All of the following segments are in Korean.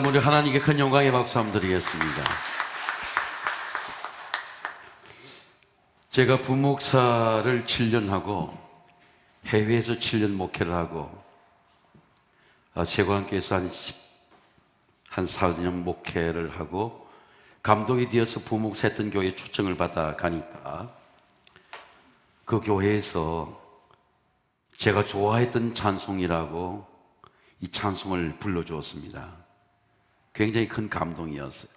여러분, 우리 하나님께 큰 영광의 박수 한번 드리겠습니다. 제가 부목사를 7년 하고 해외에서 7년 목회를 하고 세관교회에서 한 4년 목회를 하고 감독이 되어서 부목사 했던 교회에 초청을 받아 가니까 그 교회에서 제가 좋아했던 찬송이라고 이 찬송을 불러주었습니다. 굉장히 큰 감동이었어요.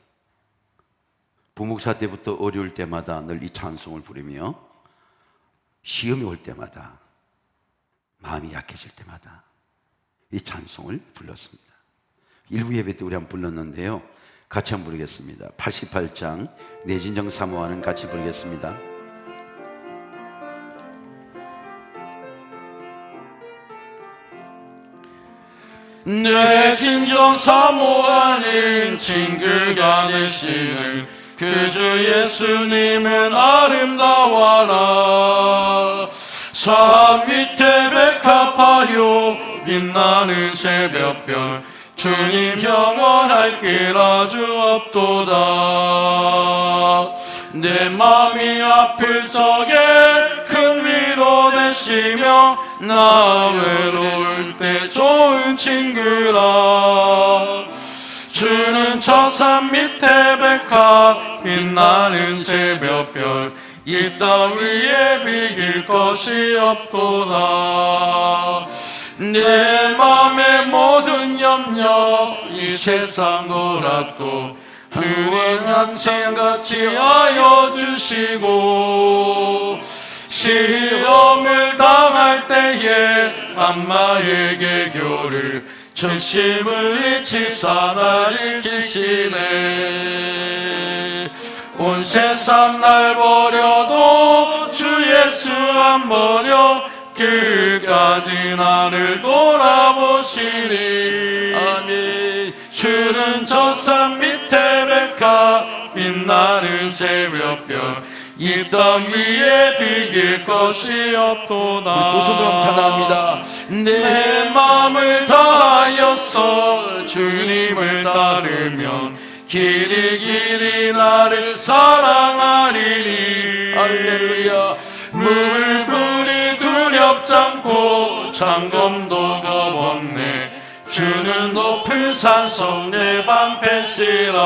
부목사 때부터 어려울 때마다 늘 이 찬송을 부르며 시험이 올 때마다 마음이 약해질 때마다 이 찬송을 불렀습니다. 일부 예배 때 우리 한번 불렀는데요, 같이 한번 부르겠습니다. 88장 내 진정 사모하는 같이 부르겠습니다. 내 진정 사모하는 친구가 되시는 그 주 예수님은 아름다워라. 산 밑에 백합하여 빛나는 새벽별 주님 영원할 길 아주 없도다. 내 맘이 아플 적에 큰 위로 되시며 나 외로울 때 좋은 친구라. 주는 저 산 밑에 백합 빛나는 새벽별 이 땅 위에 비길 것이 없도다. 내 맘의 모든 염려 이 세상 돌아도 주는 항상같이 하여 주시고 시험을 당할 때에 암마의 개교를 중심을 잊히사 나를 지키네. 온 세상 날 버려도 주 예수 안 버려 끝까지 나를 돌아보시니. 아멘. 주는 저 산 밑에 백합 빛나는 새벽별 이 땅 위에 비길 것이 없도다. 두 손으로 한번 찬양합니다. 내 마음을 다하여서 주님을 따르면 길이 나를 사랑하리니. 할렐루야. 물불이 두렵지 않고 장검도 겁없네. 주는 높은 산성 내 방패시라.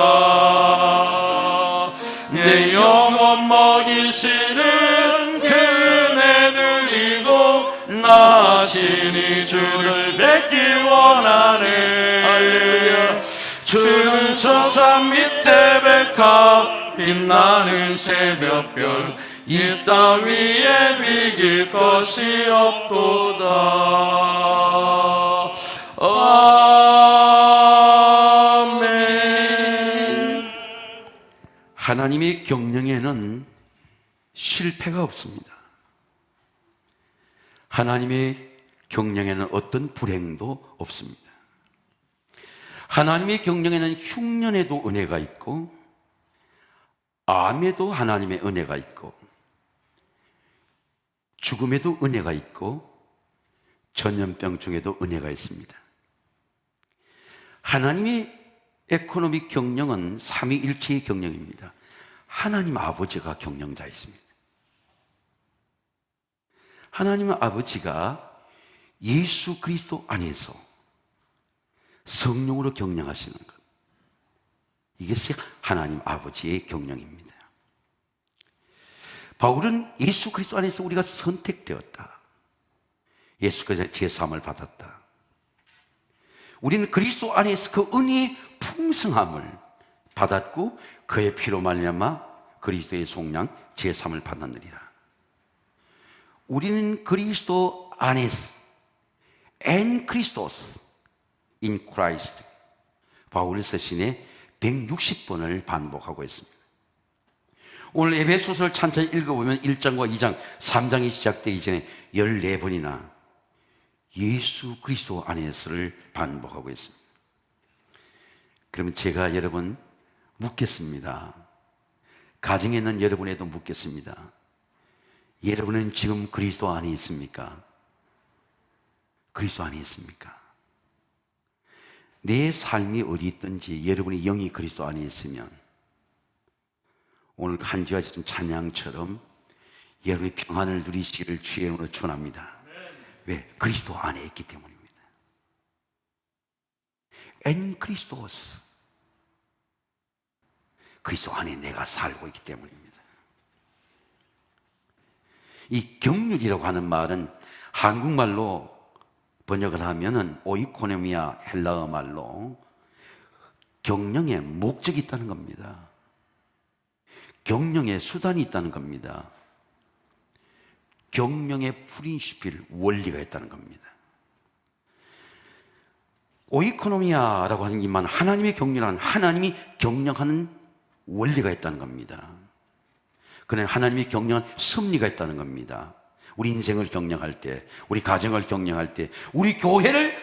내 영혼 먹이시는 그 은혜 누리고 나 신이 주를 뵙기 원하네. 할렐루야. 주는 저 산 밑에 백합 빛나는 새벽별 이 땅 위에 비길 것이 없도다. 아멘. 하나님의 경영에는 실패가 없습니다. 하나님의 경영에는 어떤 불행도 없습니다. 하나님의 경영에는 흉년에도 은혜가 있고 암에도 하나님의 은혜가 있고 죽음에도 은혜가 있고 전염병 중에도 은혜가 있습니다. 하나님의 에코노믹 경영은 삼위일체의 경영입니다. 하나님 아버지가 경영자이십니다. 하나님 아버지가 예수 그리스도 안에서 성령으로 경영하시는 것, 이것이 하나님 아버지의 경영입니다. 바울은 예수 그리스도 안에서 우리가 선택되었다, 예수 그리스도의 제사함을 받았다, 우리는 그리스도 안에서 그 은혜의 풍성함을 받았고 그의 피로 말미암아 그리스도의 속량 제사함을 받았느니라. 우리는 그리스도 안에서 en Christos, in Christ, 바울 서신에 160번을 반복하고 있습니다. 오늘 에베소서를 천천히 읽어보면 1장과 2장, 3장이 시작되기 전에 14번이나 예수 그리스도 안에서를 반복하고 있습니다. 그러면 제가 여러분 묻겠습니다. 가정에 있는 여러분에도 묻겠습니다. 여러분은 지금 그리스도 안에 있습니까? 그리스도 안에 있습니까? 내 삶이 어디 있든지 여러분의 영이 그리스도 안에 있으면 오늘 한 주와 지금 찬양처럼 여러분의 평안을 누리시기를 주의 이름으로 축원합니다. 왜? 그리스도 안에 있기 때문입니다. 엔 그리스도스, 그리스도 안에 내가 살고 있기 때문입니다. 이 경륜이라고 하는 말은 한국말로 번역을 하면은 오이코노미아, 헬라어 말로 경영에 목적이 있다는 겁니다. 경영에 수단이 있다는 겁니다. 경영의 프린시필, 원리가 있다는 겁니다. 오이코노미아라고 하는 것만 하나님의 경륜은 하나님이 경영하는 원리가 있다는 겁니다. 그는 하나님이 경영한 섭리가 있다는 겁니다. 우리 인생을 경영할 때, 우리 가정을 경영할 때, 우리 교회를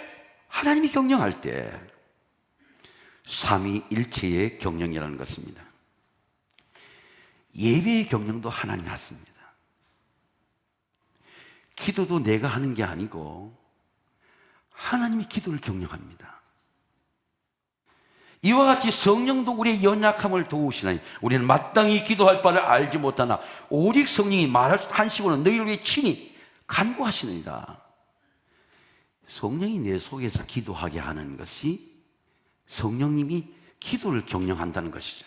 하나님이 경영할 때 삼위일체의 경영이라는 것입니다. 예배의 경영도 하나님이 하십니다. 기도도 내가 하는 게 아니고 하나님이 기도를 경영합니다. 이와 같이 성령도 우리의 연약함을 도우시나니 우리는 마땅히 기도할 바를 알지 못하나 오직 성령이 말할 수 한식으로는 너희를 위해 친히 간구하시느니라. 성령이 내 속에서 기도하게 하는 것이 성령님이 기도를 경영한다는 것이죠.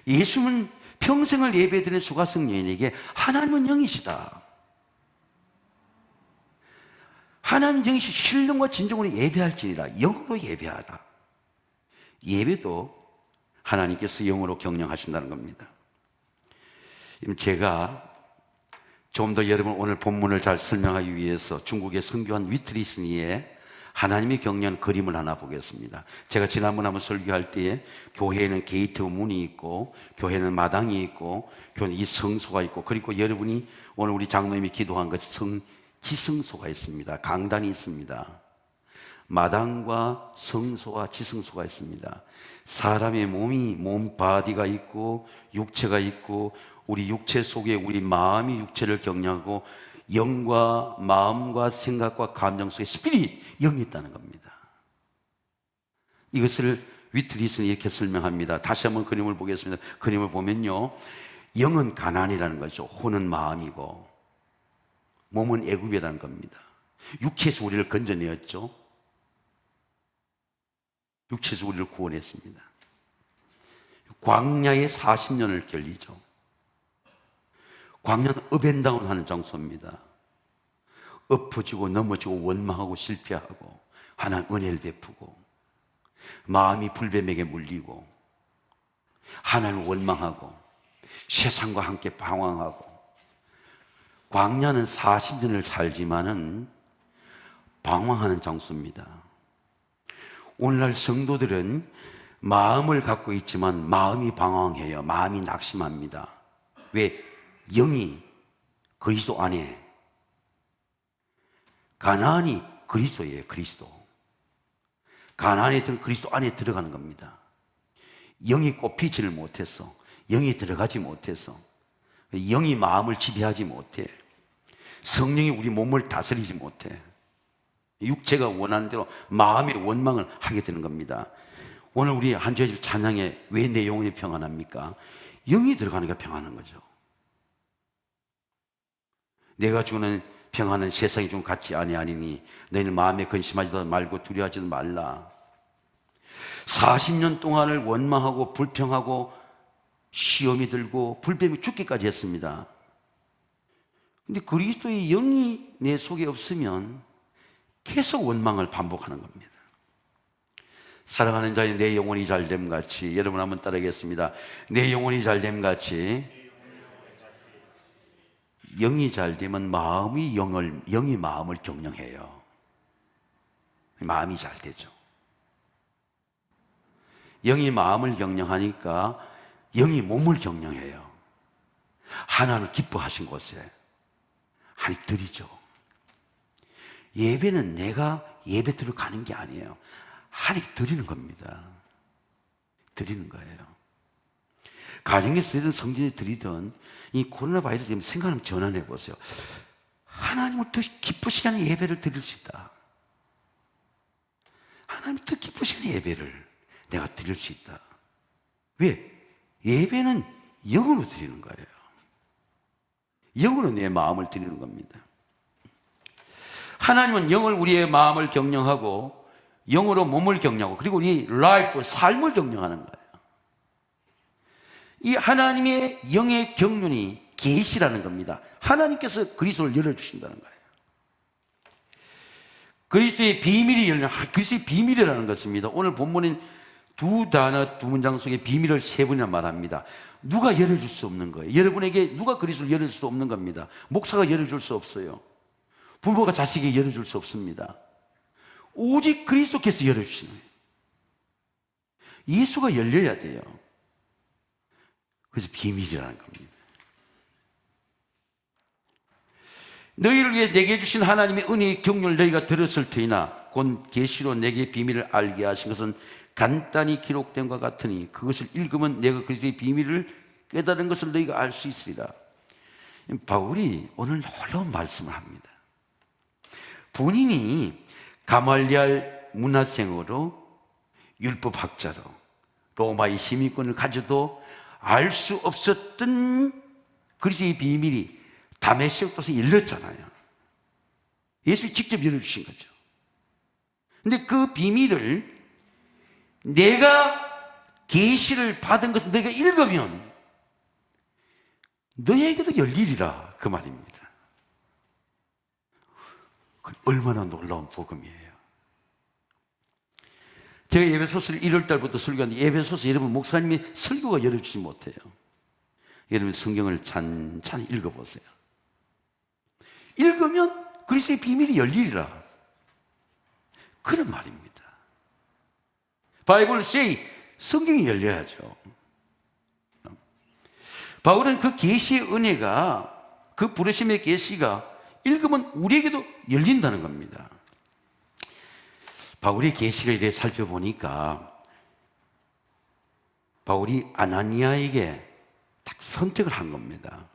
예수는 평생을 예배드린 수가성녀인에게 하나님은 영이시다, 하나님 영이시 신령과 진정으로 예배할지니라, 영으로 예배하라. 예배도 하나님께서 영으로 경영하신다는 겁니다. 제가 좀 더 여러분 오늘 본문을 잘 설명하기 위해서 중국의 선교한 위트리스니의 하나님의 경영 그림을 하나 보겠습니다. 제가 지난번 한번 설교할 때에 교회에는 게이트 문이 있고 교회는 마당이 있고 교회는 이 성소가 있고 그리고 여러분이 오늘 우리 장로님이 기도한 것이 지성소가 있습니다. 강단이 있습니다. 마당과 성소와 지성소가 있습니다. 사람의 몸 바디가 있고 육체가 있고 우리 육체 속에 우리 마음이 육체를 경영하고 영과 마음과 생각과 감정 속에 스피릿, 영이 있다는 겁니다. 이것을 위트리스는 이렇게 설명합니다. 다시 한번 그림을 보겠습니다. 그림을 보면요, 영은 가난이라는 거죠. 혼은 마음이고 몸은 애굽이라는 겁니다. 육체에서 우리를 건져내었죠. 육체에서 우리를 구원했습니다. 광야에 40년을 견리죠. 광야는 업앤다운 하는 장소입니다. 엎어지고 넘어지고 원망하고 실패하고 하나님 은혜를 베푸고 마음이 불뱀에게 물리고 하나님을 원망하고 세상과 함께 방황하고 광야는 40년을 살지만은 방황하는 장소입니다. 오늘날 성도들은 마음을 갖고 있지만 마음이 방황해요. 마음이 낙심합니다. 왜? 영이 그리스도 안에, 가나안이 그리스도예요. 그리스도. 가나안에 들은 그리스도 안에 들어가는 겁니다. 영이 꼽히지를 못해서, 영이 들어가지 못해서, 영이 마음을 지배하지 못해, 성령이 우리 몸을 다스리지 못해, 육체가 원하는 대로 마음의 원망을 하게 되는 겁니다. 오늘 우리 한 주의 찬양에 왜 내 영혼이 평안합니까? 영이 들어가니까 평안한 거죠. 내가 주는 평안은 세상이 좀 같지 아니하니 너희는 마음에 근심하지도 말고 두려워하지도 말라. 40년 동안을 원망하고 불평하고 시험이 들고 불뱀이 죽기까지 했습니다. 근데 그리스도의 영이 내 속에 없으면 계속 원망을 반복하는 겁니다. 사랑하는 자의 내 영혼이 잘됨 같이, 여러분 한번 따라하겠습니다. 내 영혼이 잘됨 같이, 영이 잘되면 영이 마음을 경영해요. 마음이 잘 되죠. 영이 마음을 경영하니까 영이 몸을 경영해요. 하나님을 기뻐하신 곳에 하나님 드리죠. 예배는 내가 예배 드리러 가는 게 아니에요. 하나님 드리는 겁니다. 드리는 거예요. 가정에서 드리든 성전에 드리든 이 코로나 바이러스 때문에 생각 한번 전환해 보세요. 하나님을 더 기쁘시게 하는 예배를 드릴 수 있다. 하나님 뜻 기쁘신 예배를 내가 드릴 수 있다. 왜? 예배는 영으로 드리는 거예요. 영으로 내 마음을 드리는 겁니다. 하나님은 영을 우리의 마음을 경영하고 영으로 몸을 경영하고 그리고 우리 라이프, 삶을 경영하는 거예요. 이 하나님의 영의 경륜이 계시라는 겁니다. 하나님께서 그리스도를 열어주신다는 거예요. 그리스도의 비밀이 열려, 그리스도의 비밀이라는 것입니다. 오늘 본문인 두 단어, 두 문장 속에 비밀을 세 번이나 말합니다. 누가 열어줄 수 없는 거예요. 여러분에게 누가 그리스도를 열어줄 수 없는 겁니다. 목사가 열어줄 수 없어요. 부모가 자식에게 열어줄 수 없습니다. 오직 그리스도께서 열어주시는 거예요. 예수가 열려야 돼요. 그래서 비밀이라는 겁니다. 너희를 위해 내게 주신 하나님의 은혜의 경륜을 너희가 들었을 터이나 곧 계시로 내게 비밀을 알게 하신 것은 간단히 기록된 것 같으니 그것을 읽으면 내가 그리스도의 비밀을 깨달은 것을 너희가 알 수 있으리라. 바울이 오늘 놀라운 말씀을 합니다. 본인이 가말리알 문화생으로 율법학자로 로마의 시민권을 가져도 알 수 없었던 그리스도의 비밀이 다메섹 도서에 열렸잖아요. 예수님이 직접 열어주신 거죠. 근데 그 비밀을 내가 계시를 받은 것을 내가 읽으면 너에게도 열리리라 그 말입니다. 얼마나 놀라운 복음이에요. 제가 예배소서를 1월달부터 설교하는데 예배소서 여러분 목사님이 설교가 열어주지 못해요. 여러분 성경을 찬찬히 읽어보세요. 읽으면 그리스도의 비밀이 열리리라 그런 말입니다. 바이블 say 성경이 열려야죠. 바울은 그 계시의 은혜가 그 부르심의 계시가 읽으면 우리에게도 열린다는 겁니다. 바울의 계시를 이렇게 살펴보니까 바울이 아나니아에게 딱 선택을 한 겁니다.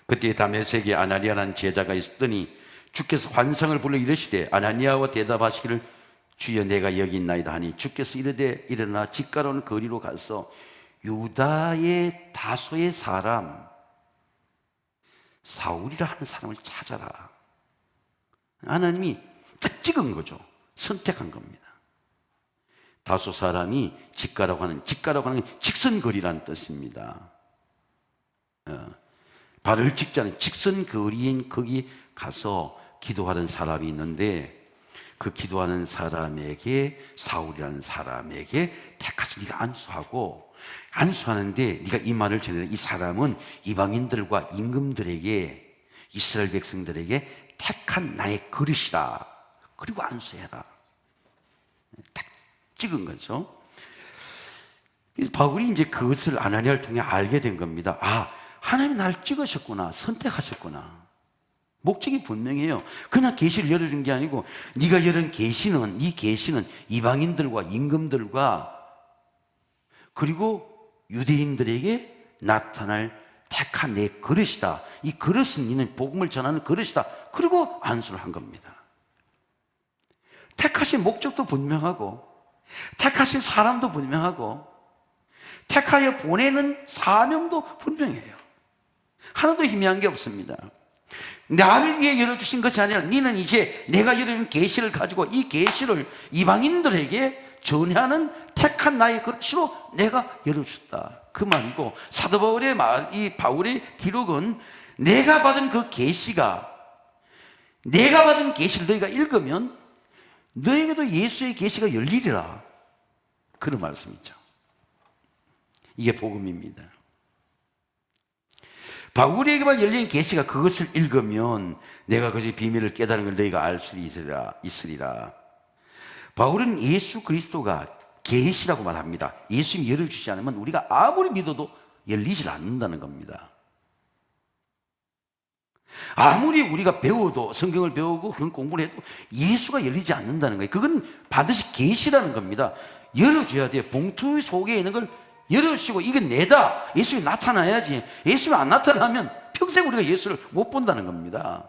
그때 다메섹에 아나니아라는 제자가 있었더니 주께서 환상을 불러 이르시되 아나니아와 대답하시기를 주여 내가 여기 있나이다 하니 주께서 이르되 일어나 집가로운 거리로 가서 유다의 다소의 사람 사울이라 하는 사람을 찾아라. 하나님이 딱 찍은 거죠. 선택한 겁니다. 다소 사람이 직가라고 하는 직선거리라는 뜻입니다. 발을 찍지 않은 직선거리인 거기 가서 기도하는 사람이 있는데 그 기도하는 사람에게 사울이라는 사람에게 택해서 네가 안수하는데 네가 이 말을 전해라. 이 사람은 이방인들과 임금들에게 이스라엘 백성들에게 택한 나의 그릇이다. 그리고 안수해라. 딱 찍은 거죠. 그래서 바울이 이제 그것을 아나니아를 통해 알게 된 겁니다. 아, 하나님이 날 찍으셨구나. 선택하셨구나. 목적이 분명해요. 그냥 계시를 열어준 게 아니고 네가 열은 계시는 이 계시는 이방인들과 임금들과 그리고 유대인들에게 나타날 택한 내 그릇이다. 이 그릇은 너는 복음을 전하는 그릇이다. 그리고 안수를 한 겁니다. 택하신 목적도 분명하고 택하신 사람도 분명하고 택하여 보내는 사명도 분명해요. 하나도 희미한 게 없습니다. 나를 위해 열어주신 것이 아니라 너는 이제 내가 열어준 계시를 가지고 이 계시를 이방인들에게 전하는 택한 나의 그릇으로 내가 열어줬다. 그 말이고 사도 바울의 이 바울의 기록은 내가 받은 그 계시가 내가 받은 계시를 너희가 읽으면 너에게도 예수의 계시가 열리리라. 그런 말씀이죠. 이게 복음입니다. 바울에게만 열린 계시가 그것을 읽으면 내가 그것의 비밀을 깨달은 걸 너희가 알 수 있으리라. 바울은 예수 그리스도가 계시라고 말합니다. 예수님이 열어주지 않으면 우리가 아무리 믿어도 열리질 않는다는 겁니다. 아무리 우리가 배워도 성경을 배우고 그런 공부를 해도 예수가 열리지 않는다는 거예요. 그건 반드시 계시라는 겁니다. 열어줘야 돼요. 봉투 속에 있는 걸 열어주시고 이건 내다. 예수님이 나타나야지. 예수님이 안 나타나면 평생 우리가 예수를 못 본다는 겁니다.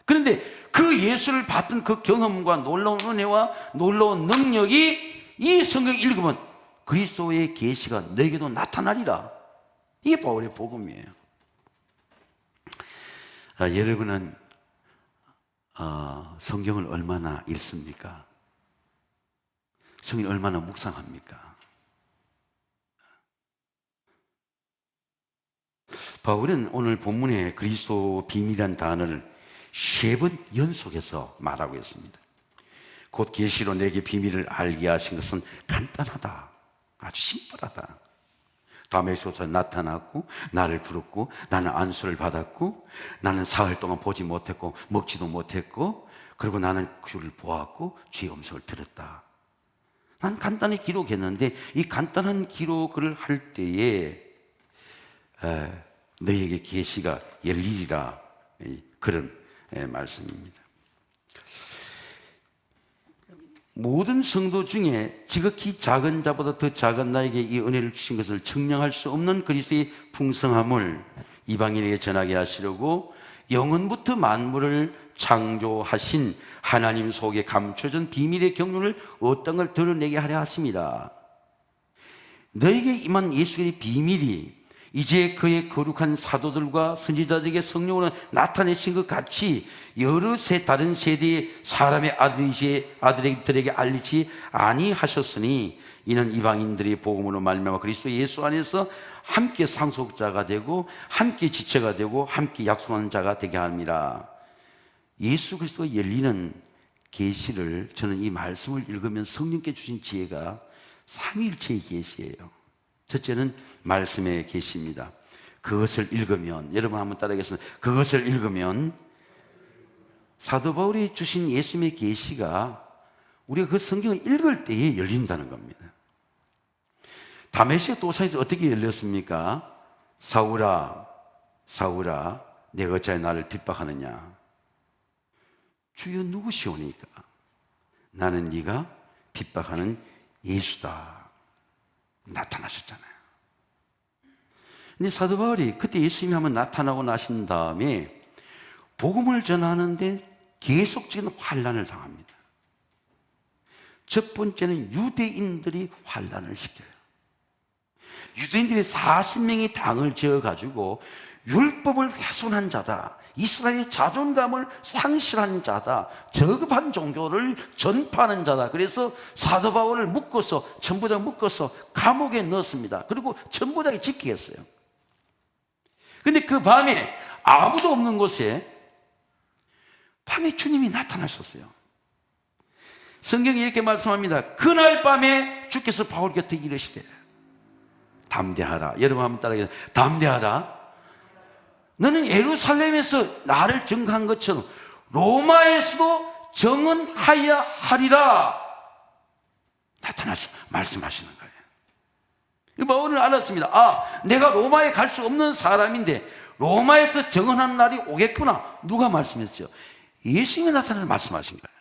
그런데 그 예수를 봤던 그 경험과 놀라운 은혜와 놀라운 능력이 이 성경 읽으면 그리스도의 계시가 너에게도 나타나리라. 이게 바울의 복음이에요. 여러분은 성경을 얼마나 읽습니까? 성경을 얼마나 묵상합니까? 바울은 오늘 본문에 그리스도 비밀이라는 단어를 3번 연속해서 말하고 있습니다. 곧 계시로 내게 비밀을 알게 하신 것은 간단하다. 아주 심플하다. 다메섹에서 나타났고 나를 부르고 나는 안수를 받았고 나는 사흘 동안 보지 못했고 먹지도 못했고 그리고 나는 주를 보았고 주의 음성을 들었다. 난 간단히 기록했는데 이 간단한 기록을 할 때에 너에게 계시가 열리리라, 그런 말씀입니다. 모든 성도 중에 지극히 작은 자보다 더 작은 나에게 이 은혜를 주신 것을 증명할 수 없는 그리스도의 풍성함을 이방인에게 전하게 하시려고 영원부터 만물을 창조하신 하나님 속에 감춰진 비밀의 경륜을 어떤 걸 드러내게 하려 하십니다. 너에게 임한 예수의 비밀이 이제 그의 거룩한 사도들과 선지자들에게 성령으로 나타내신 것 같이 여러 다른 세대의 사람의 아들들에게 알리지 아니하셨으니 이는 이방인들이 복음으로 말미암아 그리스도 예수 안에서 함께 상속자가 되고 함께 지체가 되고 함께 약속하는 자가 되게 합니다. 예수 그리스도가 열리는 계시를, 저는 이 말씀을 읽으면 성령께 주신 지혜가 삼위일체의 계시예요. 첫째는 말씀의 계시입니다. 그것을 읽으면, 여러분 한번 따라하겠습니다. 그것을 읽으면 사도 바울이 주신 예수님의 계시가 우리가 그 성경을 읽을 때에 열린다는 겁니다. 다메섹 도상에서 어떻게 열렸습니까? 사울아, 사울아, 내가 어찌하여 나를 핍박하느냐? 주여 누구시오니까? 나는 네가 핍박하는 예수다. 나타나셨잖아요. 근데 사도 바울이 그때 예수님이 한번 나타나고 나신 다음에 복음을 전하는데 계속적인 환난을 당합니다. 첫 번째는 유대인들이 환난을 시켜요. 유대인들이 40명이 당을 지어가지고 율법을 훼손한 자다, 이스라엘의 자존감을 상실한 자다, 저급한 종교를 전파하는 자다. 그래서 사도 바울을 묶어서, 천부장 묶어서 감옥에 넣었습니다. 그리고 천부장이 지키게 했어요. 근데 그 밤에 아무도 없는 곳에 밤에 주님이 나타나셨어요. 성경이 이렇게 말씀합니다. 그날 밤에 주께서 바울 곁에 이르시되 담대하라. 여러분 한번 따라하겠습니다. 담대하라. 너는 예루살렘에서 나를 증거한 것처럼 로마에서도 증언하여 하리라. 나타나서 말씀하시는 거예요. 바울은 알았습니다. 내가 로마에 갈 수 없는 사람인데 로마에서 증언하는 날이 오겠구나. 누가 말씀했어요? 예수님이 나타나서 말씀하신 거예요.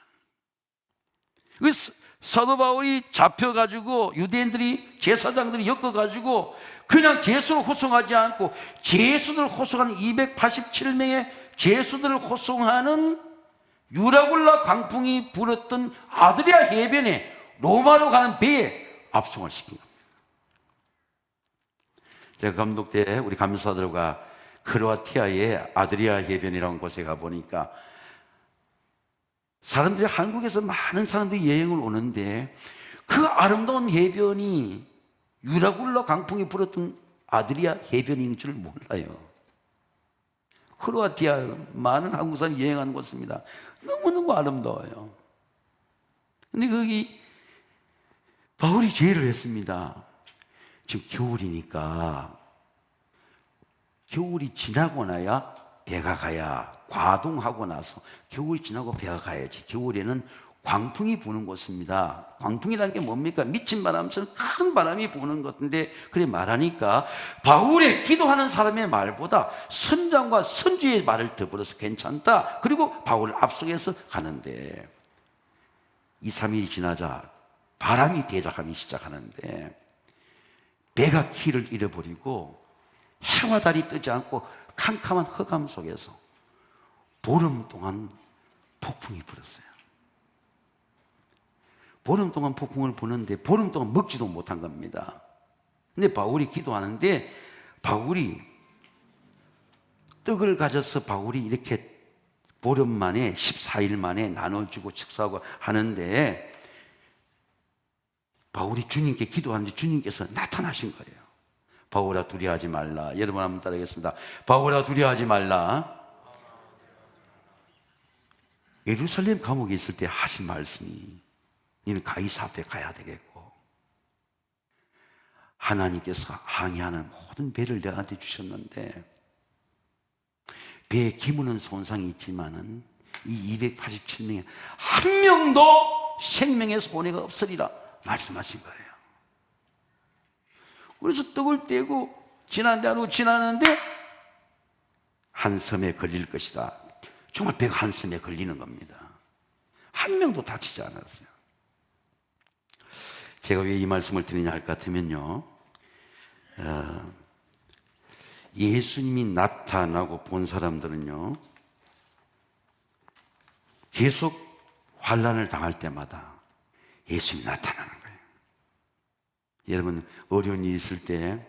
그래서 사도 바울이 잡혀가지고 유대인들이, 제사장들이 엮어가지고 그냥 제수를 호송하지 않고 제수들을 호송하는 287명의 제수들을 호송하는 유라굴라 광풍이 불었던 아드리아 해변에 로마로 가는 배에 압송을 시킨 겁니다. 제가 감독 때 우리 감사들과 크로아티아의 아드리아 해변이라는 곳에 가보니까 사람들이, 한국에서 많은 사람들이 여행을 오는데 그 아름다운 해변이 유라굴라 강풍이 불었던 아드리아 해변인 줄 몰라요. 크로아티아, 많은 한국 사람이 여행하는 곳입니다. 너무너무 아름다워요. 근데 거기 바울이 제의를 했습니다. 지금 겨울이니까 겨울이 지나고 나야 배가 가야, 과동하고 나서 겨울이 지나고 배가 가야지. 겨울에는 광풍이 부는 곳입니다. 광풍이라는 게 뭡니까? 미친 바람처럼 큰 바람이 부는 것인데, 그래 말하니까 바울의 기도하는 사람의 말보다 선장과 선주의 말을 더불어서 괜찮다. 그리고 바울을 앞서서 가는데 2, 3일이 지나자 바람이 대적하기 시작하는데 배가 키를 잃어버리고 해와 달이 뜨지 않고 캄캄한 흑암 속에서 보름 동안 폭풍이 불었어요. 보름 동안 폭풍을 부는데 보름 동안 먹지도 못한 겁니다. 근데 바울이 기도하는데 바울이 떡을 가져서 바울이 이렇게 보름 만에 14일 만에 나눠주고 식사하고 하는데 바울이 주님께 기도하는데 주님께서 나타나신 거예요. 바울아 두려워하지 말라. 여러분 한번 따라하겠습니다. 바울아 두려워하지 말라. 예루살렘 감옥에 있을 때 하신 말씀이 너는 가이사 앞에 가야 되겠고 하나님께서 항해하는 모든 배를 내한테 주셨는데 배에 기문은 손상이 있지만은 이 287명에 한 명도 생명의 손해가 없으리라 말씀하신 거예요. 그래서 떡을 떼고 지나는데 한 섬에 걸릴 것이다. 정말 배가 한 섬에 걸리는 겁니다. 한 명도 다치지 않았어요. 제가 왜 이 말씀을 드리냐 할 것 같으면요, 예수님이 나타나고 본 사람들은요 계속 환난을 당할 때마다 예수님이 나타나는 거예요. 여러분 어려운 일이 있을 때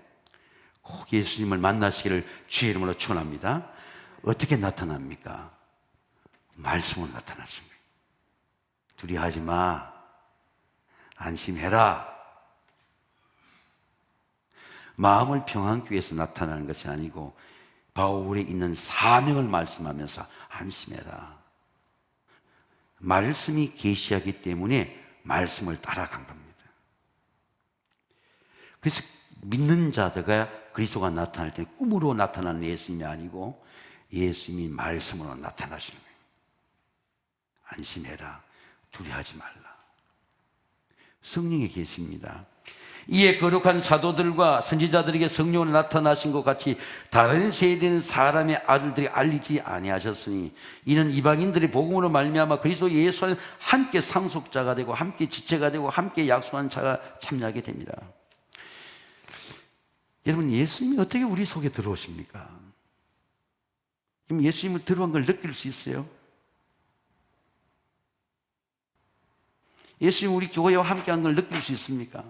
꼭 예수님을 만나시기를 주의 이름으로 축원합니다. 어떻게 나타납니까? 말씀으로 나타나신 거예요. 두려워하지 마, 안심해라. 마음을 평안하기 위해서 나타나는 것이 아니고 바울에 있는 사명을 말씀하면서 안심해라. 말씀이 계시하기 때문에 말씀을 따라간 겁니다. 그래서 믿는 자들과 그리스도가 나타날 때 꿈으로 나타나는 예수님이 아니고 예수님이 말씀으로 나타나시는 거예요. 안심해라. 두려워하지 말라. 성령이 계십니다. 이에 거룩한 사도들과 선지자들에게 성령으로 나타나신 것 같이 다른 세대는 사람의 아들들이 알리지 아니하셨으니 이는 이방인들이 복음으로 말미암아 그리스도 예수와 함께 상속자가 되고 함께 지체가 되고 함께 약속한 자가 참여하게 됩니다. 여러분 예수님이 어떻게 우리 속에 들어오십니까? 예수님을 들어온 걸 느낄 수 있어요? 예수님 우리 교회와 함께한 걸 느낄 수 있습니까?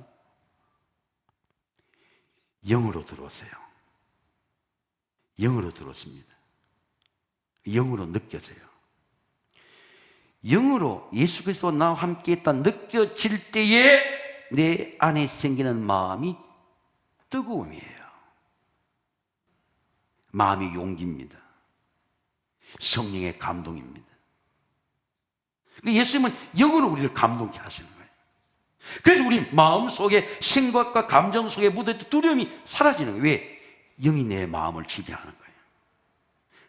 영으로 들어오세요. 영으로 들어오십니다. 영으로 느껴져요. 영으로 예수 그리스도와 나와 함께 했다 느껴질 때에 내 안에 생기는 마음이 뜨거움이에요. 마음이 용기입니다. 성령의 감동입니다. 예수님은 영으로 우리를 감동케 하시는 거예요. 그래서 우리 마음속에 생각과 감정 속에 묻어있던 두려움이 사라지는 거예요. 왜? 영이 내 마음을 지배하는 거예요.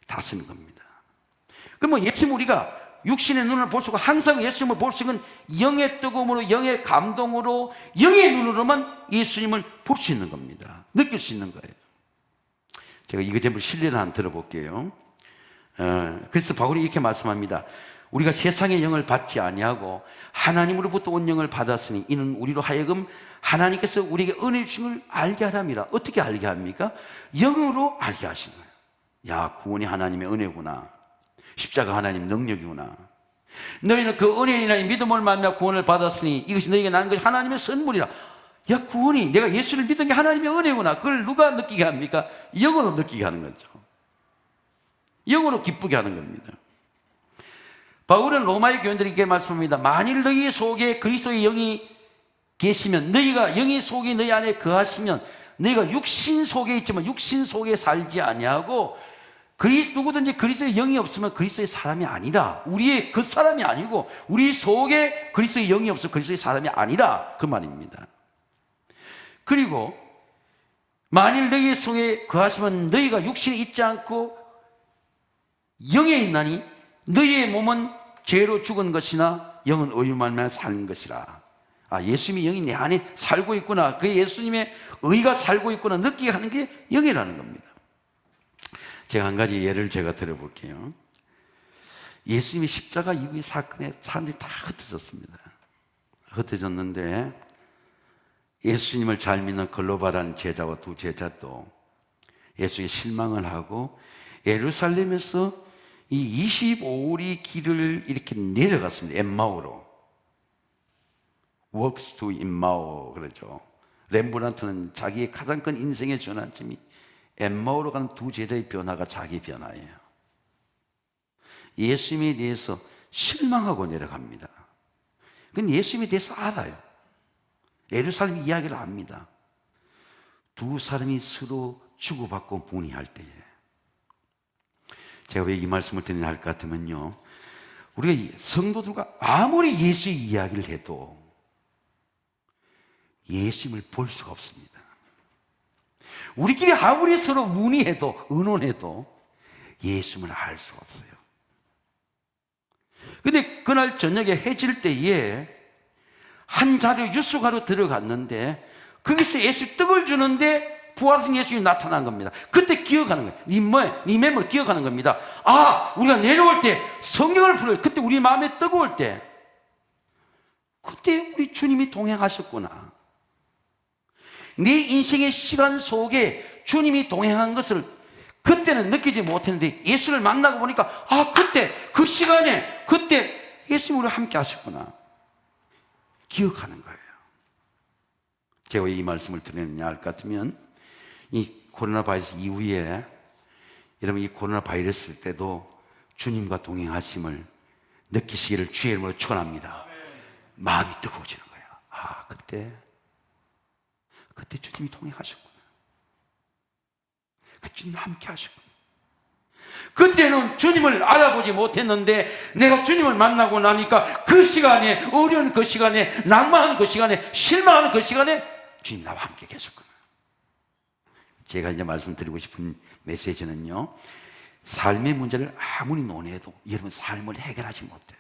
다스리는 겁니다. 그럼 예수님 우리가 육신의 눈을 볼 수 없고 항상 예수님을 볼 수 있는 영의 뜨거움으로 영의 감동으로 영의 눈으로만 예수님을 볼 수 있는 겁니다. 느낄 수 있는 거예요. 제가 이거 전부 실례를 한번 들어볼게요. 그래서 바울이 이렇게 말씀합니다. 우리가 세상의 영을 받지 아니하고 하나님으로부터 온 영을 받았으니 이는 우리로 하여금 하나님께서 우리에게 은혜 주심을 알게 하랍니다. 어떻게 알게 합니까? 영으로 알게 하시는 거예요. 야, 구원이 하나님의 은혜구나. 십자가 하나님 능력이구나. 너희는 그 은혜이나 믿음을 만나 구원을 받았으니 이것이 너희에게 나는 것이 하나님의 선물이라. 야, 구원이 내가 예수를 믿은 게 하나님의 은혜구나. 그걸 누가 느끼게 합니까? 영으로 느끼게 하는 거죠. 영으로 기쁘게 하는 겁니다. 바울은 로마의 교인들에게 말씀합니다. 만일 너희 속에 그리스도의 영이 계시면, 너희가 영의 속에 너희 안에 거하시면, 너희가 육신 속에 있지만 육신 속에 살지 아니하고 누구든지 그리스도의 영이 없으면 그리스도의 사람이 아니라, 우리의 그 사람이 아니고 우리 속에 그리스도의 영이 없으면 그리스도의 사람이 아니라 그 말입니다. 그리고 만일 너희 속에 거하시면 너희가 육신에 있지 않고 영에 있나니 너희의 몸은 죄로 죽은 것이나 영은 의로 말미암아 사는 것이라. 아, 예수님의 영이 내 안에 살고 있구나, 그 예수님의 의가 살고 있구나 느끼게 하는 게 영이라는 겁니다. 제가 한 가지 예를 제가 들어볼게요. 예수님의 십자가 이후의 사건에 사람들이 다 흩어졌습니다. 흩어졌는데 예수님을 잘 믿는 글로바라는 제자와 두 제자도 예수에 실망을 하고 예루살렘에서 이 25里 길을 이렇게 내려갔습니다. 엠마오로. Walks to Emmaus 그러죠. 렘브란트는 자기의 가장 큰 인생의 전환점이 엠마오로 가는 두 제자의 변화가 자기 변화예요. 예수님에 대해서 실망하고 내려갑니다. 그건 예수님에 대해서 알아요. 예루살렘 이야기를 압니다. 두 사람이 서로 주고받고 문의할 때에. 제가 왜 이 말씀을 드리냐 할 것 같으면요, 우리가 성도들과 아무리 예수의 이야기를 해도 예수님을 볼 수가 없습니다. 우리끼리 아무리 서로 문의해도 의논해도 예수님을 알 수가 없어요. 근데 그날 저녁에 해질 때에 한 자리에 유숙하러 들어갔는데 거기서 예수 떡을 주는데 부활하신 예수님이 나타난 겁니다. 그때 기억하는 거예요. 네 맴을 기억하는 겁니다. 아, 우리가 내려올 때 성경을 풀어요. 그때 우리 마음에 뜨거울 때 그때 우리 주님이 동행하셨구나. 내 인생의 시간 속에 주님이 동행한 것을 그때는 느끼지 못했는데 예수를 만나고 보니까 아, 그때 그 시간에 그때 예수님 우리와 함께 하셨구나 기억하는 거예요. 제가 왜 이 말씀을 드리느냐 할 것 같으면 이 코로나 바이러스 이후에 여러분 이 코로나 바이러스 때도 주님과 동행하심을 느끼시기를 주의 이름으로 축원합니다. 마음이 뜨거워지는 거예요. 아, 그때 주님이 동행하셨구나. 그 주님 함께 하셨구나. 그때는 주님을 알아보지 못했는데 내가 주님을 만나고 나니까 그 시간에, 어려운 그 시간에, 낭만하는 그 시간에, 실망하는 그 시간에 주님 나와 함께 계셨구나. 제가 이제 말씀드리고 싶은 메시지는요, 삶의 문제를 아무리 논해도 여러분 삶을 해결하지 못해.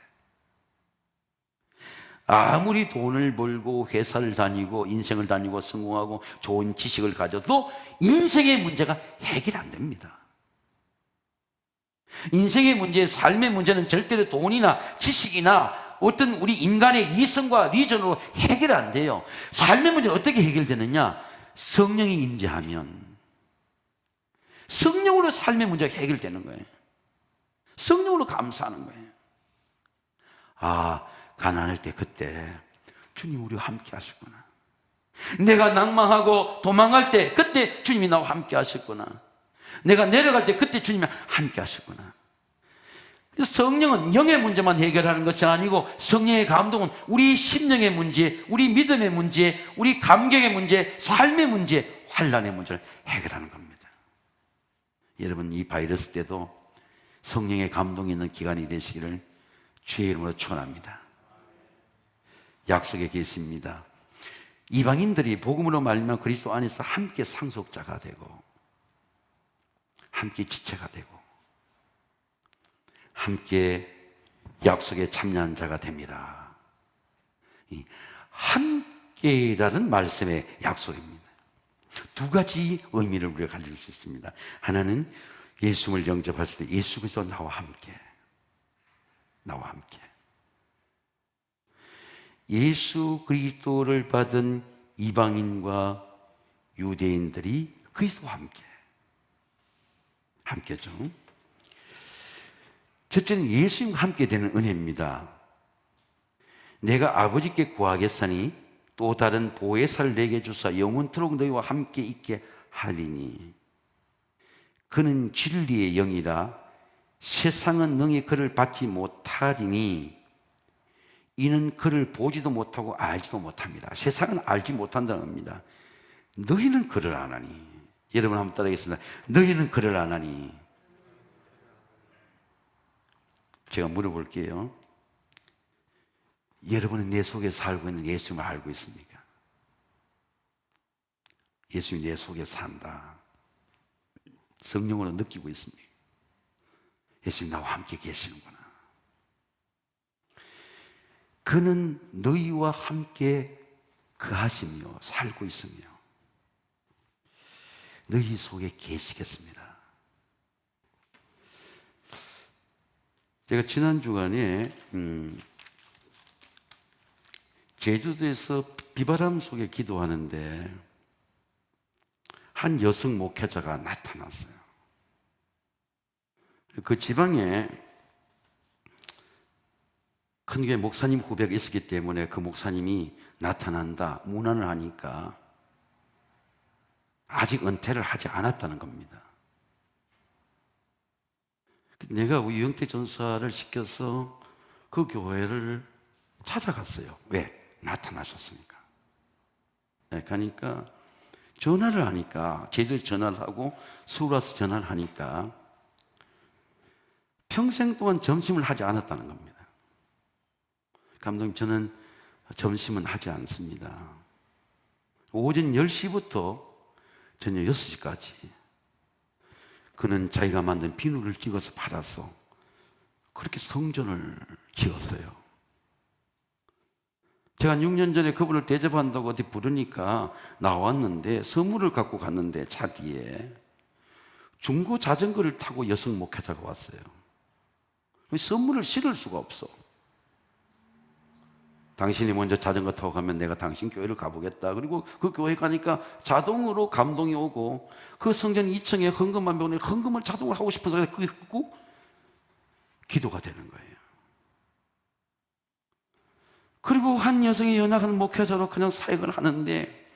아무리 돈을 벌고 회사를 다니고 인생을 다니고 성공하고 좋은 지식을 가져도 인생의 문제가 해결 안 됩니다. 인생의 문제, 삶의 문제는 절대로 돈이나 지식이나 어떤 우리 인간의 이성과 리전으로 해결 안 돼요. 삶의 문제는 어떻게 해결되느냐? 성령이 임재하면 성령으로 삶의 문제가 해결되는 거예요. 성령으로 감사하는 거예요. 아, 가난할 때 그때 주님 우리와 함께 하셨구나. 내가 낭망하고 도망갈 때 그때 주님이 나와 함께 하셨구나. 내가 내려갈 때 그때 주님이 함께 하셨구나. 성령은 영의 문제만 해결하는 것이 아니고 성령의 감동은 우리 심령의 문제, 우리 믿음의 문제, 우리 감격의 문제, 삶의 문제, 환난의 문제를 해결하는 겁니다. 여러분 이 바이러스 때도 성령의 감동이 있는 기간이 되시기를 주의 이름으로 축원합니다. 약속에 계십니다. 이방인들이 복음으로 말미암아 그리스도 안에서 함께 상속자가 되고 함께 지체가 되고 함께 약속에 참여한 자가 됩니다. 이 함께라는 말씀의 약속입니다. 두 가지 의미를 우리가 가질 수 있습니다. 하나는 예수를 영접했을 때 예수 그리스도 나와 함께 예수 그리스도를 받은 이방인과 유대인들이 그리스도와 함께죠. 첫째는 예수님과 함께 되는 은혜입니다. 내가 아버지께 구하겠사니 또 다른 보혜사를 내게 주사 영원토록 너희와 함께 있게 하리니 그는 진리의 영이라 세상은 능히 그를 받지 못하리니 이는 그를 보지도 못하고 알지도 못합니다. 세상은 알지 못한다는 겁니다. 너희는 그를 아나니. 여러분 한번 따라하겠습니다. 너희는 그를 아나니. 제가 물어볼게요. 여러분은 내 속에 살고 있는 예수님을 알고 있습니까? 예수님이 내 속에 산다. 성령으로 느끼고 있습니까? 예수님 나와 함께 계시는구나. 그는 너희와 함께 거하시며 살고 있으며 너희 속에 계시겠습니다. 제가 지난 주간에 제주도에서 비바람 속에 기도하는데 한 여성 목회자가 나타났어요. 그 지방에 큰 교회 목사님 후배가 있었기 때문에 그 목사님이 나타난다, 문안을 하니까 아직 은퇴를 하지 않았다는 겁니다. 내가 유영택 전사를 시켜서 그 교회를 찾아갔어요. 왜? 나타나셨으니까. 그러니까 전화를 하니까, 제주에 전화를 하고 서울 와서 전화를 하니까 평생 동안 점심을 하지 않았다는 겁니다. 감독님, 저는 점심은 하지 않습니다. 오전 10시부터 저녁 6시까지 그는 자기가 만든 비누를 찍어서 팔아서 그렇게 성전을 지었어요. 제가 6년 전에 그분을 대접한다고 어디 부르니까 나왔는데 선물을 갖고 갔는데 차 뒤에 중고 자전거를 타고 여성 목회자가 왔어요. 선물을 실을 수가 없어. 당신이 먼저 자전거 타고 가면 내가 당신 교회를 가보겠다. 그리고 그 교회 가니까 자동으로 감동이 오고, 그 성전 2층에 헌금만 배우니 헌금을 자동으로 하고 싶어서 그게 끄고 기도가 되는 거예요. 그리고 한 여성이 연약한 목회자로 그냥 사역을 하는데,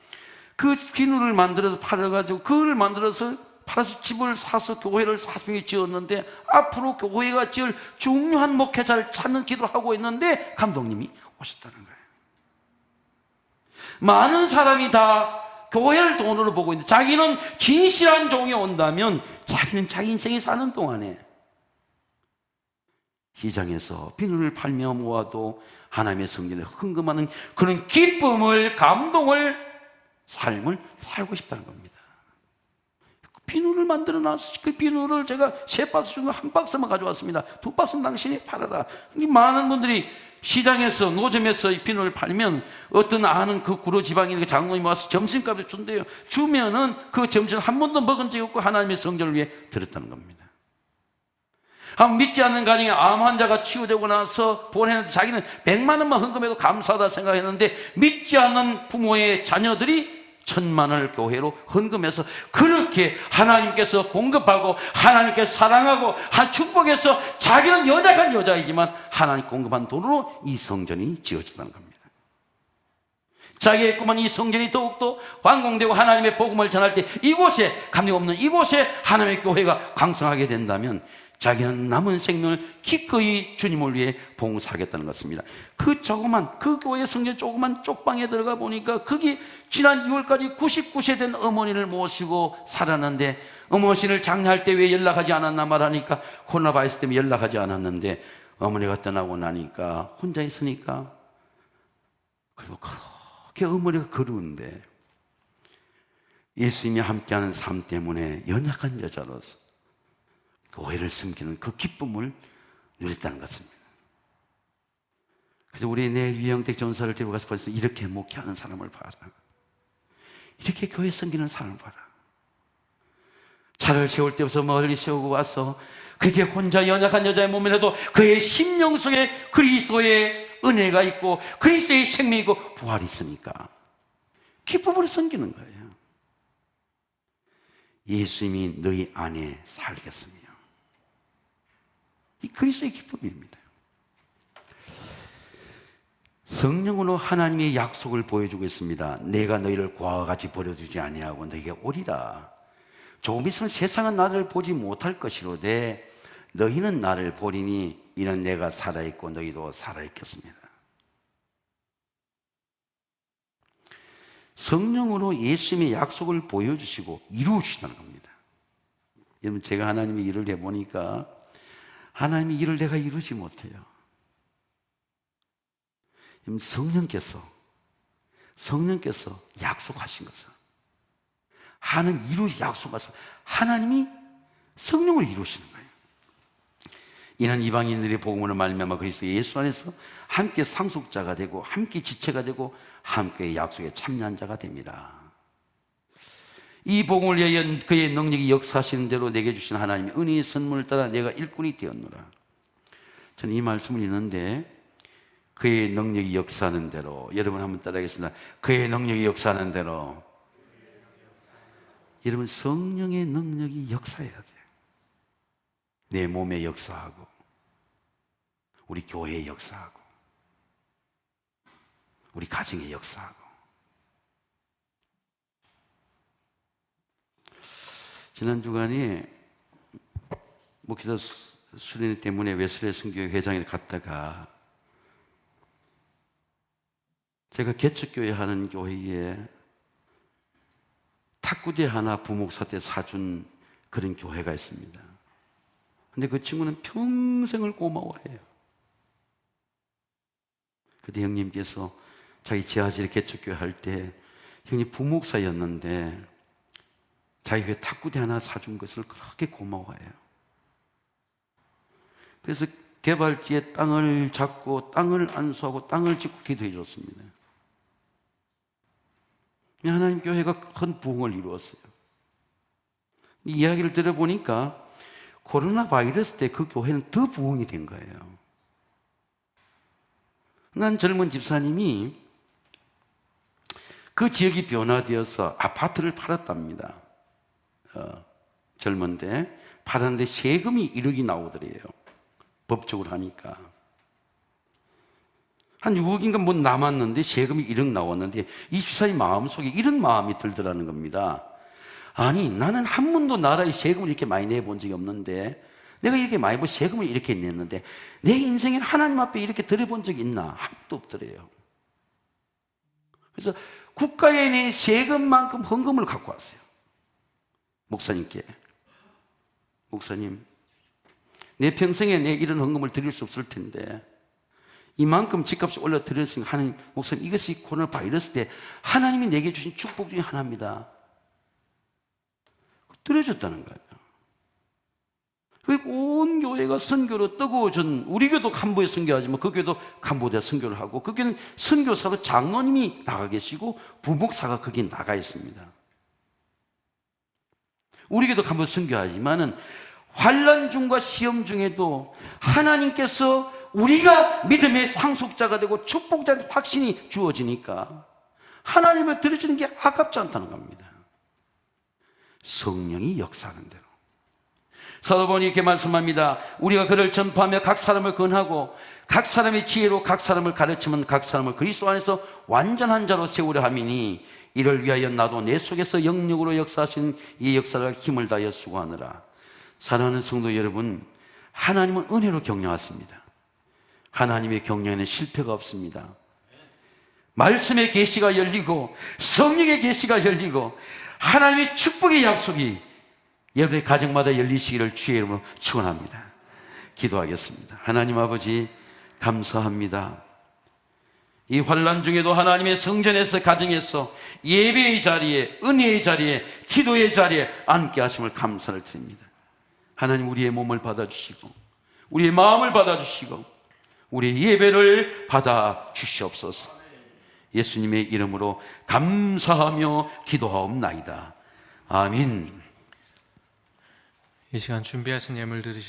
그 비누를 만들어서 팔아가지고 그걸 만들어서 팔아서 집을 사서 교회를 사명히 지었는데, 앞으로 교회가 지을 중요한 목회자를 찾는 기도를 하고 있는데 감독님이 오셨다는 거예요. 많은 사람이 다 교회를 돈으로 보고 있는데, 자기는 진실한 종이 온다면 자기는 자기 인생이 사는 동안에 시장에서 비누를 팔며 모아도 하나님의 성전에 헌금하는 그런 기쁨을, 감동을, 삶을 살고 싶다는 겁니다. 비누를 만들어 놨어. 그 비누를 제가 3박스 중에 1박스만 가져왔습니다. 2박스는 당신이 팔아라. 많은 분들이 시장에서, 노점에서 이 비누를 팔면 어떤 아는 그 구로 지방에 장로님이 와서 점심값을 준대요. 주면은 그 점심 한 번도 먹은 적이 없고 하나님의 성전을 위해 드렸다는 겁니다. 한 믿지 않는 가정에 암 환자가 치유되고 나서 보내는데 자기는 100만 원만 헌금해도 감사하다 생각했는데, 믿지 않는 부모의 자녀들이 1000만 원을 교회로 헌금해서 그렇게 하나님께서 공급하고 하나님께서 사랑하고 한 축복해서, 자기는 연약한 여자이지만 하나님 공급한 돈으로 이 성전이 지어졌다는 겁니다. 자기의 꿈은 이 성전이 더욱더 완공되고 하나님의 복음을 전할 때 이곳에, 감리 없는 이곳에 하나님의 교회가 강성하게 된다면 자기는 남은 생명을 기꺼이 주님을 위해 봉사하겠다는 것입니다. 그 조그만, 그 교회 성전 조그만 쪽방에 들어가 보니까 거기 지난 2월까지 99세 된 어머니를 모시고 살았는데, 어머니를 장례할 때 왜 연락하지 않았나 말하니까 코로나 바이러스 때문에 연락하지 않았는데, 어머니가 떠나고 나니까 혼자 있으니까, 그래도 그렇게 어머니가 그리운데 예수님이 함께하는 삶 때문에 연약한 여자로서 교회를 섬기는 그 기쁨을 누렸다는 것입니다. 그래서 우리 내 유영택 전사를 데리고 가서 벌써 이렇게 목회하는 사람을 봐라, 이렇게 교회 섬기는 사람을 봐라. 차를 세울 때부터 멀리 세우고 와서 그렇게 혼자 연약한 여자의 몸이라도 그의 심령 속에 그리스도의 은혜가 있고 그리스도의 생명이 있고 부활이 있으니까 기쁨으로 섬기는 거예요. 예수님이 너희 안에 살겠으며, 이 그리스도의 기쁨입니다. 성령으로 하나님의 약속을 보여주고 있습니다. 내가 너희를 고아와 같이 버려두지 아니하고 너희에게 오리라. 조금 있으면 세상은 나를 보지 못할 것이로되 너희는 나를 보리니 이는 내가 살아있고 너희도 살아있겠습니다. 성령으로 예수님의 약속을 보여주시고 이루어주시다는 겁니다. 여러분, 제가 하나님의 일을 해보니까 하나님의 일을 내가 이루지 못해요. 성령께서 약속하신 것을 하나님 약속하셔서 하나님이 성령을 이루시는 거예요. 이는 이방인들의 복음으로 말미암아 그리스도 예수 안에서 함께 상속자가 되고 함께 지체가 되고 함께 약속에 참여한 자가 됩니다. 이 복음을 위하여 그의 능력이 역사하시는 대로 내게 주신 하나님의 은혜의 선물을 따라 내가 일꾼이 되었노라. 저는 이 말씀을 읽는데, 그의 능력이 역사하는 대로, 여러분 한번 따라하겠습니다. 그의 능력이 역사하는 대로. 여러분, 성령의 능력이 역사해야 돼요. 내 몸에 역사하고 우리 교회에 역사하고 우리 가정에 역사하고. 지난 주간에 목회자 수련 때문에 웨슬레 선교회 회장에 갔다가 제가 개척교회 하는 교회에 탁구대 하나 부목사 때 사준 그런 교회가 있습니다. 근데 그 친구는 평생을 고마워해요. 그때 형님께서 자기 지하실에 개척교회 할 때 형님 부목사였는데 자기 교회 탁구대 하나 사준 것을 그렇게 고마워해요. 그래서 개발지에 땅을 잡고 땅을 안수하고 땅을 짓고 기도해 줬습니다. 하나님 교회가 큰 부흥을 이루었어요. 이 이야기를 들어보니까 코로나 바이러스 때 그 교회는 더 부흥이 된 거예요. 난 젊은 집사님이 그 지역이 변화되어서 아파트를 팔았답니다. 젊은데 팔았는데 세금이 1억이 나오더래요. 법적으로 하니까. 한 6억인가 뭐 남았는데 세금이 1억 나왔는데 이 집사님 마음속에 이런 마음이 들더라는 겁니다. 아니, 나는 한 번도 나라에 세금을 이렇게 많이 내본 적이 없는데 내가 이렇게 많이 세금을 이렇게 냈는데 내 인생에 하나님 앞에 이렇게 드려본 적이 있나? 한 번도 없더래요. 그래서 국가에 낸 세금만큼 헌금을 갖고 왔어요. 목사님께. 목사님, 내 평생에 내 이런 헌금을 드릴 수 없을 텐데 이만큼 집값이 올려 드렸으니까 하나님, 목사님, 이것이 코로나 바이러스 때 하나님이 내게 주신 축복 중에 하나입니다. 드려줬다는 거예요. 그리고 온 교회가 선교로 뜨거워진, 우리 교도 간부에 선교하지만 그 교회도 간부에 선교를 하고 그 교회는 선교사로 장로님이 나가 계시고 부목사가 거기에 나가 있습니다. 우리 교도 간부에 선교하지만은 환난 중과 시험 중에도 하나님께서 우리가 믿음의 상속자가 되고 축복자의 확신이 주어지니까 하나님을 들어주는 게 아깝지 않다는 겁니다. 성령이 역사하는 대로. 사도 바울이 이렇게 말씀합니다. 우리가 그를 전파하며 각 사람을 권하고 각 사람의 지혜로 각 사람을 가르치면 각 사람을 그리스도 안에서 완전한 자로 세우려 함이니 이를 위하여 나도 내 속에서 영역으로 역사하신 이 역사를 힘을 다하여 수고하느라. 사랑하는 성도 여러분, 하나님은 은혜로 경영하십니다. 하나님의 경영에는 실패가 없습니다. 말씀의 계시가 열리고 성령의 계시가 열리고 하나님의 축복의 약속이 여러분의 가정마다 열리시기를 주의 이름으로 축원합니다. 기도하겠습니다. 하나님 아버지, 감사합니다. 이 환난 중에도 하나님의 성전에서, 가정에서, 예배의 자리에, 은혜의 자리에, 기도의 자리에 앉게 하심을 감사를 드립니다. 하나님, 우리의 몸을 받아주시고 우리의 마음을 받아주시고 우리의 예배를 받아주시옵소서. 예수님의 이름으로 감사하며 기도하옵나이다. 아멘. 이 시간 준비하신 예물 드리실